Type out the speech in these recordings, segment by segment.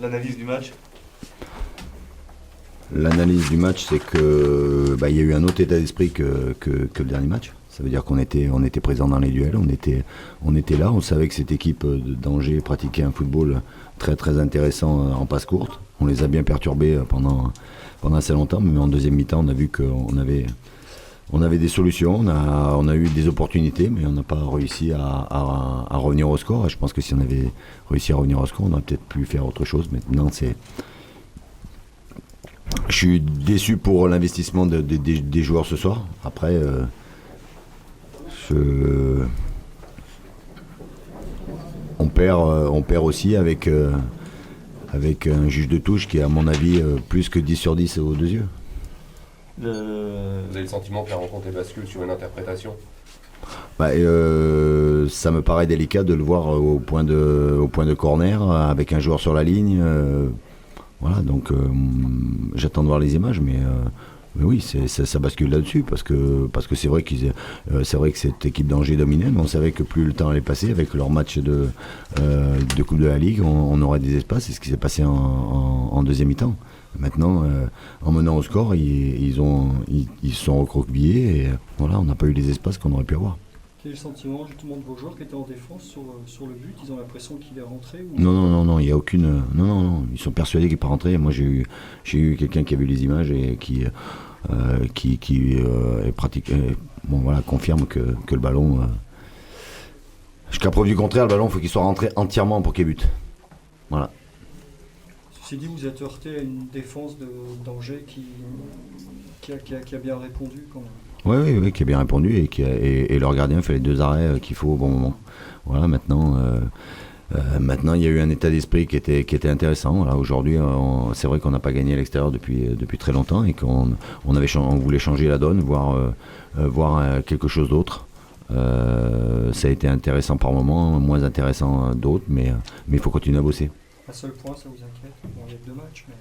L'analyse du match? L'analyse du match, c'est que il y a eu un autre état d'esprit que le dernier match. Ça veut dire qu'on était présent dans les duels, on était là, on savait que cette équipe d'Angers pratiquait un football très très intéressant en passe courte. On les a bien perturbés pendant assez longtemps, mais en deuxième mi-temps, on a vu qu'on avait des solutions, on a eu des opportunités, mais on n'a pas réussi à revenir au score. Et je pense que si on avait réussi à revenir au score, on aurait peut-être pu faire autre chose. Maintenant, je suis déçu pour l'investissement des joueurs ce soir. Après, on perd aussi avec un juge de touche qui est à mon avis plus que 10 sur 10 aux deux yeux. Vous avez le sentiment que la rencontre est bascule sur une interprétation? Ça me paraît délicat de le voir au point de corner avec un joueur sur la ligne. Voilà, donc j'attends de voir les images, mais oui, ça bascule là-dessus parce que c'est vrai que cette équipe d'Angers dominait, mais on savait que plus le temps allait passer avec leur match de Coupe de la Ligue, on aurait des espaces. C'est ce qui s'est passé en deuxième mi-temps. Maintenant, en menant au score, ils se sont recroquevillés et voilà, on n'a pas eu les espaces qu'on aurait pu avoir. Quel est le sentiment justement de vos joueurs qui étaient en défense sur le but? Ils ont l'impression qu'il est rentré ou... Non, il y a aucune. Non, ils sont persuadés qu'il n'est pas rentré. Moi, j'ai eu quelqu'un qui a vu les images et qui est pratique. Confirme que le ballon. Jusqu'à preuve du contraire, le ballon, il faut qu'il soit rentré entièrement pour qu'il y ait but. Voilà. Ceci dit, vous êtes heurté à une défense d'Angers qui a bien répondu quand même. Oui, qui a bien répondu et leur gardien fait les 2 arrêts qu'il faut au bon moment. Voilà, maintenant il y a eu un état d'esprit qui était intéressant. Voilà, aujourd'hui, c'est vrai qu'on n'a pas gagné à l'extérieur depuis très longtemps et qu'on voulait changer la donne, voir quelque chose d'autre. Ça a été intéressant par moments, moins intéressant d'autres, mais il faut continuer à bosser. Un seul point, ça vous inquiète? Bon, il y a 2 matchs, mais...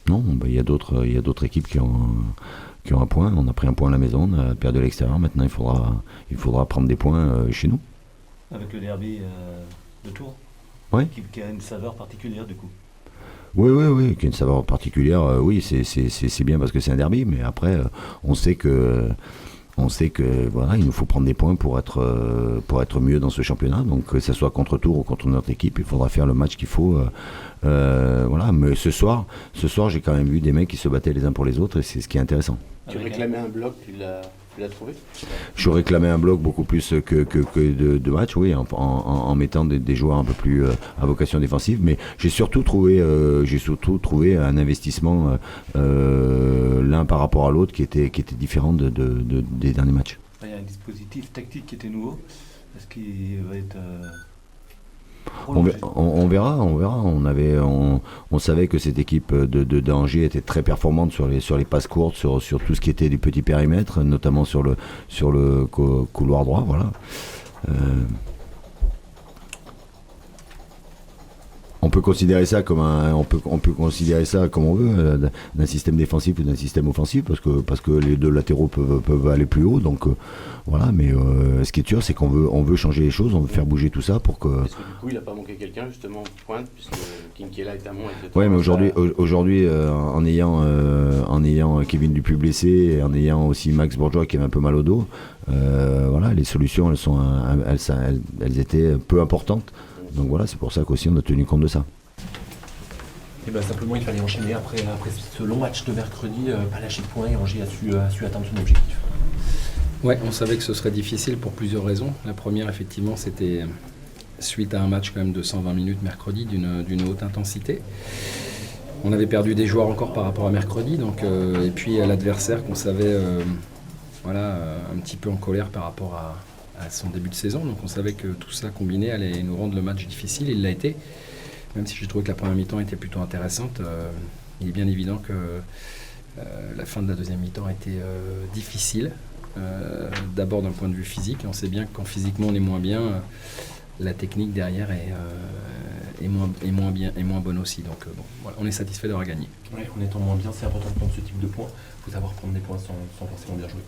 Non, il y a d'autres équipes qui ont un point. On a pris un point à la maison, on a perdu à l'extérieur. Maintenant, il faudra prendre des points chez nous. Avec le derby de Tours, Oui. Qui a une saveur particulière du coup. Oui, qui a une saveur particulière. Oui, c'est bien parce que c'est un derby, mais après, on sait que voilà, il nous faut prendre des points pour être mieux dans ce championnat. Donc que ce soit contre Tours ou contre notre équipe, il faudra faire le match qu'il faut. Voilà. Mais ce soir, j'ai quand même vu des mecs qui se battaient les uns pour les autres et c'est ce qui est intéressant. Tu réclamais un bloc, tu l'as trouvé? Je réclamais un bloc beaucoup plus que de matchs, oui, en mettant des joueurs un peu plus à vocation défensive. Mais j'ai surtout trouvé un investissement l'un par rapport à l'autre qui était différent des derniers matchs. Il y a un dispositif tactique qui était nouveau. Est-ce qu'il va être... On verra. On savait que cette équipe d'Angers était très performante sur les passes courtes, sur tout ce qui était du petit périmètre, notamment sur le couloir droit. Voilà. On peut considérer ça comme on veut, d'un système défensif ou d'un système offensif, parce que les deux latéraux peuvent aller plus haut. Donc voilà, mais ce qui est sûr, c'est qu'on veut changer les choses, on veut faire bouger tout ça pour que. Est-ce que du coup, il n'a pas manqué quelqu'un justement en pointe, puisque Kinkela est à Mont, etc. Oui, mais aujourd'hui, en ayant Kevin Dupuis blessé et en ayant aussi Max Bourgeois qui avait un peu mal au dos, voilà, les solutions, elles étaient peu importantes. Donc voilà, c'est pour ça qu'aussi on a tenu compte de ça. Et simplement, il fallait enchaîner après ce long match de mercredi, pas lâcher de points et Angers a su atteindre son objectif. Ouais, on savait que ce serait difficile pour plusieurs raisons. La première, effectivement, c'était suite à un match quand même de 120 minutes mercredi d'une haute intensité. On avait perdu des joueurs encore par rapport à mercredi, donc, et puis à l'adversaire qu'on savait un petit peu en colère par rapport à son début de saison, donc on savait que tout ça combiné allait nous rendre le match difficile, il l'a été, même si j'ai trouvé que la première mi-temps était plutôt intéressante. Il est bien évident que la fin de la deuxième mi-temps a été difficile, d'abord d'un point de vue physique, et on sait bien que quand physiquement on est moins bien, la technique derrière est moins bonne aussi, donc voilà, on est satisfait d'avoir gagné. Ouais, en étant moins bien, c'est important de prendre ce type de points, il faut savoir prendre des points sans forcément bien jouer.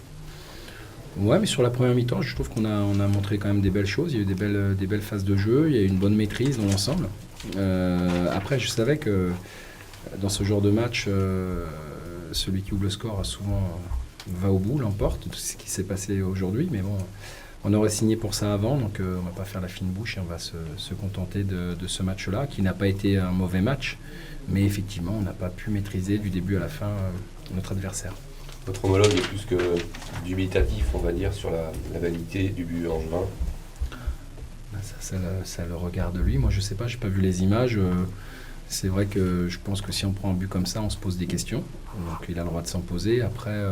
Ouais, mais sur la première mi-temps, je trouve qu'on a montré quand même des belles choses. Il y a eu des belles phases de jeu, il y a eu une bonne maîtrise dans l'ensemble. Après, je savais que dans ce genre de match, celui qui ouvre le score a souvent va au bout, l'emporte, tout ce qui s'est passé aujourd'hui. Mais bon, on aurait signé pour ça avant, donc on ne va pas faire la fine bouche et on va se contenter de ce match-là, qui n'a pas été un mauvais match. Mais effectivement, on n'a pas pu maîtriser du début à la fin notre adversaire. Votre homologue est plus que dubitatif, on va dire, sur la validité du but angevin. Ça le regarde lui. Moi, je sais pas, j'ai pas vu les images. C'est vrai que je pense que si on prend un but comme ça, on se pose des questions. Donc il a le droit de s'en poser. Après,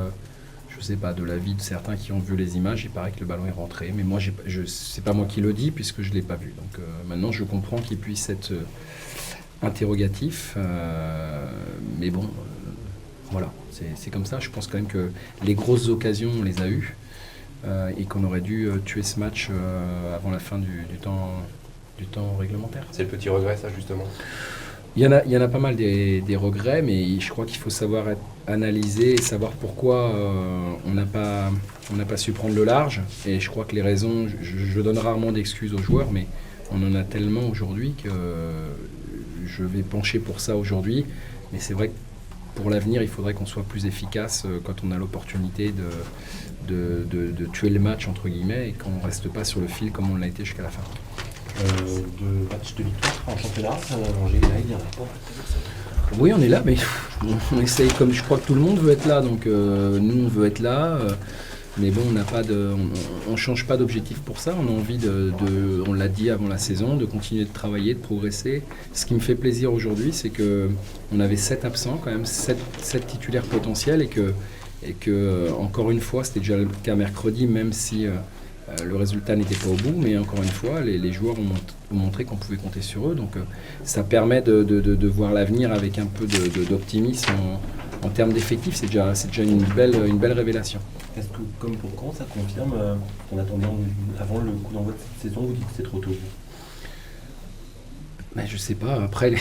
je sais pas, de l'avis de certains qui ont vu les images, il paraît que le ballon est rentré. Mais moi, c'est pas moi qui le dis puisque je l'ai pas vu. Donc maintenant, je comprends qu'il puisse être interrogatif. Mais bon, voilà, c'est comme ça. Je pense quand même que les grosses occasions, on les a eues. Et qu'on aurait dû tuer ce match avant la fin du temps réglementaire. C'est le petit regret, ça, justement. Il y en a pas mal des regrets, mais je crois qu'il faut savoir analyser et savoir pourquoi on n'a pas su prendre le large. Et je crois que les raisons, je donne rarement d'excuses aux joueurs, mais on en a tellement aujourd'hui que je vais pencher pour ça aujourd'hui. Mais c'est vrai que pour l'avenir, il faudrait qu'on soit plus efficace quand on a l'opportunité de tuer le match, entre guillemets, et qu'on ne reste pas sur le fil comme on l'a été jusqu'à la fin. De match de victoire en championnat, Angers, là, il y en a pas. Oui, on est là, mais on essaye, comme je crois que tout le monde veut être là, donc nous, on veut être là. Mais bon, on change pas d'objectif pour ça. On a envie on l'a dit avant la saison, de continuer de travailler, de progresser. Ce qui me fait plaisir aujourd'hui, c'est qu'on avait 7 absents, quand même 7 titulaires potentiels, et que encore une fois, c'était déjà le cas mercredi, même si le résultat n'était pas au bout, mais encore une fois, les joueurs ont montré qu'on pouvait compter sur eux. Donc ça permet de voir l'avenir avec un peu d'optimisme en termes d'effectifs. C'est déjà une belle révélation. Est-ce que, comme pour Caen, ça confirme qu'on attendait avant le coup d'envoi de cette saison, vous dites que c'est trop tôt? Ben, je sais pas. Après,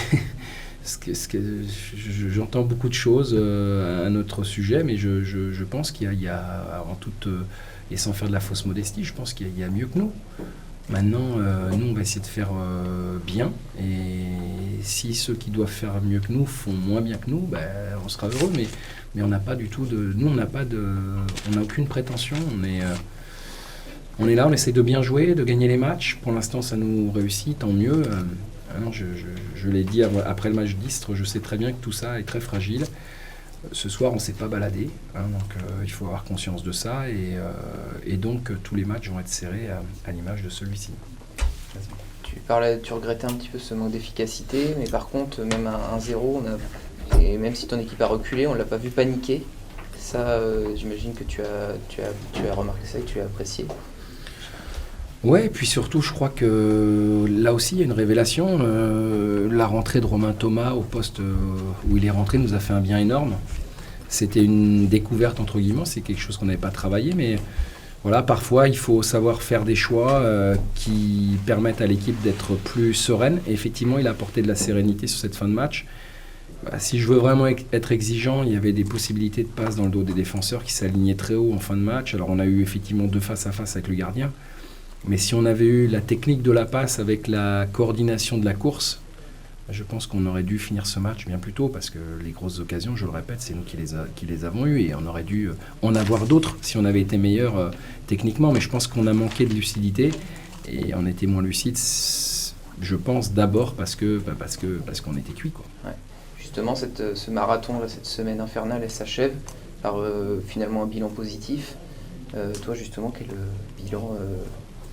j'entends beaucoup de choses à notre sujet, mais je pense qu'il y a en toute et sans faire de la fausse modestie, je pense qu'il y a mieux que nous. Maintenant, nous, on va essayer de faire bien, et si ceux qui doivent faire mieux que nous font moins bien que nous, ben, on sera heureux, mais on n'a pas du tout nous, on n'a aucune prétention. On est là, on essaie de bien jouer, de gagner les matchs. Pour l'instant, ça nous réussit, tant mieux. Je l'ai dit après le match d'Istres, je sais très bien que tout ça est très fragile. Ce soir, on ne s'est pas baladé, donc il faut avoir conscience de ça, et donc tous les matchs vont être serrés à l'image de celui-ci. Tu regrettais un petit peu ce manque d'efficacité, mais par contre, même à 1-0, et même si ton équipe a reculé, on ne l'a pas vu paniquer. Ça, j'imagine que tu as remarqué ça et que tu as apprécié. Ouais, et puis surtout, je crois que là aussi, il y a une révélation. La rentrée de Romain Thomas au poste où il est rentré nous a fait un bien énorme. C'était une découverte, entre guillemets, c'est quelque chose qu'on n'avait pas travaillé, mais voilà, parfois, il faut savoir faire des choix qui permettent à l'équipe d'être plus sereine. Et effectivement, il a apporté de la sérénité sur cette fin de match. Si je veux vraiment être exigeant, il y avait des possibilités de passe dans le dos des défenseurs qui s'alignaient très haut en fin de match. Alors, on a eu effectivement 2 face-à-face avec le gardien. Mais si on avait eu la technique de la passe avec la coordination de la course, je pense qu'on aurait dû finir ce match bien plus tôt, parce que les grosses occasions, je le répète, c'est nous qui les avons eues, et on aurait dû en avoir d'autres si on avait été meilleur techniquement. Mais je pense qu'on a manqué de lucidité, et on était moins lucide, je pense, d'abord parce qu'on était cuit, quoi. Ouais. Justement, ce marathon, là, cette semaine infernale, elle s'achève par finalement un bilan positif. Toi, justement, quel bilan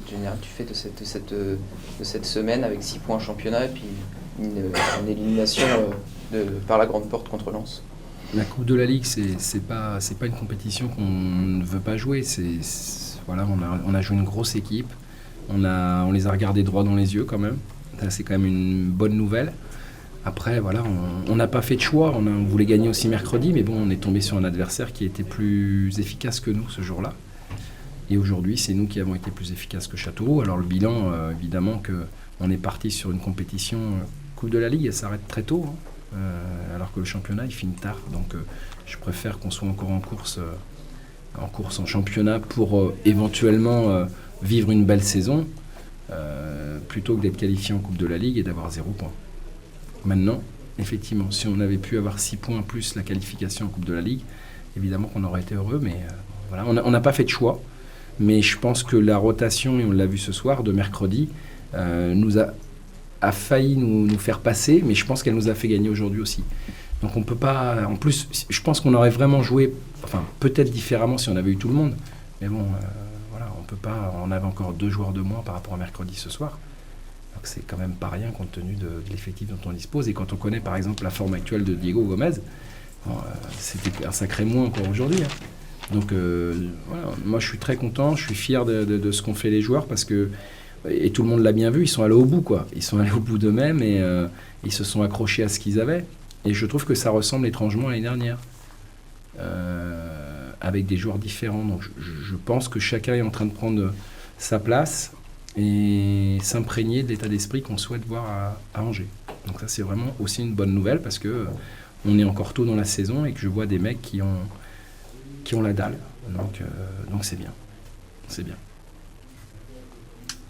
général tu fais de cette semaine avec 6 points en championnat et puis une élimination par la grande porte contre Lens? La Coupe de la Ligue, c'est pas une compétition qu'on ne veut pas jouer. Voilà, on a joué une grosse équipe, on les a regardés droit dans les yeux quand même. C'est quand même une bonne nouvelle. Après, voilà, on n'a pas fait de choix. On voulait gagner aussi mercredi, mais bon, on est tombé sur un adversaire qui était plus efficace que nous ce jour-là. Et aujourd'hui, c'est nous qui avons été plus efficaces que Châteauroux. Alors le bilan, évidemment, qu'on est parti sur une compétition Coupe de la Ligue, elle s'arrête très tôt, alors que le championnat, il finit tard. Donc je préfère qu'on soit encore en course en championnat pour éventuellement vivre une belle saison, plutôt que d'être qualifié en Coupe de la Ligue et d'avoir 0 point. Maintenant, effectivement, si on avait pu avoir 6 points plus la qualification en Coupe de la Ligue, évidemment qu'on aurait été heureux, mais voilà, on n'a pas fait de choix. Mais je pense que la rotation, et on l'a vu ce soir, de mercredi, nous a failli nous faire passer, mais je pense qu'elle nous a fait gagner aujourd'hui aussi. Donc on peut pas... En plus, je pense qu'on aurait vraiment joué, enfin peut-être différemment si on avait eu tout le monde, mais bon, voilà, on peut pas... On avait encore 2 joueurs de moins par rapport à mercredi ce soir. Donc c'est quand même pas rien compte tenu de l'effectif dont on dispose. Et quand on connaît par exemple la forme actuelle de Diego Gomez, bon, c'était un sacré moins encore aujourd'hui. Donc voilà, moi je suis très content, je suis fier de ce qu'ont fait les joueurs parce que, et tout le monde l'a bien vu, ils sont allés au bout quoi. Ils sont allés au bout d'eux-mêmes et ils se sont accrochés à ce qu'ils avaient. Et je trouve que ça ressemble étrangement à l'année dernière, avec des joueurs différents. Donc je pense que chacun est en train de prendre sa place et s'imprégner de l'état d'esprit qu'on souhaite voir à Angers. Donc ça c'est vraiment aussi une bonne nouvelle parce que on est encore tôt dans la saison et que je vois des mecs qui ont la dalle. Donc c'est bien. C'est bien.